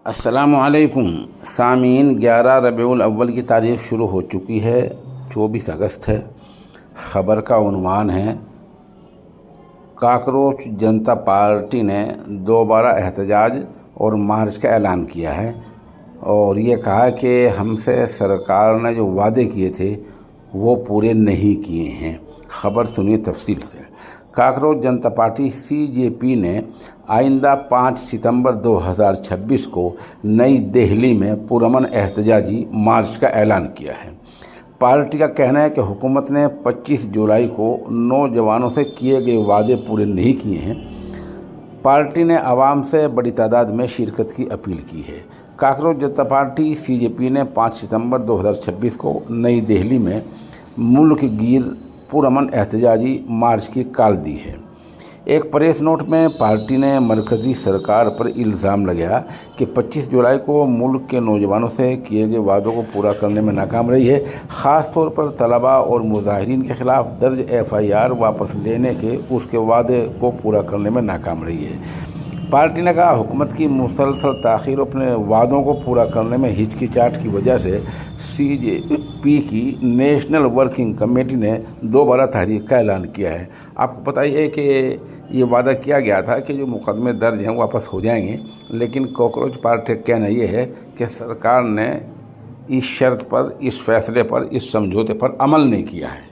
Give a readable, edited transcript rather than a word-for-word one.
السلام علیکم سامعین، 11 ربیع الاول کی تاریخ شروع ہو چکی ہے، 24 اگست ہے۔ خبر کا عنوان ہے کاکروچ جنتا پارٹی نے دوبارہ احتجاج اور مارچ کا اعلان کیا ہے اور یہ کہا کہ ہم سے سرکار نے جو وعدے کیے تھے وہ پورے نہیں کیے ہیں۔ خبر سنیے تفصیل سے۔ کاکروچ جنتا پارٹی CJP نے آئندہ 5 ستمبر 2026 کو نئی دہلی میں پرامن احتجاجی مارچ کا اعلان کیا ہے۔ پارٹی کا کہنا ہے کہ حکومت نے 25 جولائی کو نوجوانوں سے کیے گئے وعدے پورے نہیں کیے ہیں۔ پارٹی نے عوام سے بڑی تعداد میں شرکت کی اپیل کی ہے۔ کاکروچ جنتا پارٹی CJP نے 5 ستمبر 2026 کو نئی دہلی میں ملک گیر پرامن احتجاجی مارچ کی کال دی ہے۔ ایک پریس نوٹ میں پارٹی نے مرکزی سرکار پر الزام لگایا کہ 25 جولائی کو ملک کے نوجوانوں سے کیے گئے وعدوں کو پورا کرنے میں ناکام رہی ہے، خاص طور پر طلباء اور مظاہرین کے خلاف درج FIR واپس لینے کے اس کے وعدے کو پورا کرنے میں ناکام رہی ہے۔ پارٹی نے کہا حکومت کی مسلسل تاخیر اپنے وعدوں کو پورا کرنے میں ہچکچاہٹ کی وجہ سے CJP کی نیشنل ورکنگ کمیٹی نے دوبارہ تحریک کا اعلان کیا ہے۔ آپ کو پتہ ہے کہ یہ وعدہ کیا گیا تھا کہ جو مقدمے درج ہیں واپس ہو جائیں گے، لیکن کاکروچ پارٹی کا کہنا یہ ہے کہ سرکار نے اس شرط پر، اس فیصلے پر، اس سمجھوتے پر عمل نہیں کیا ہے۔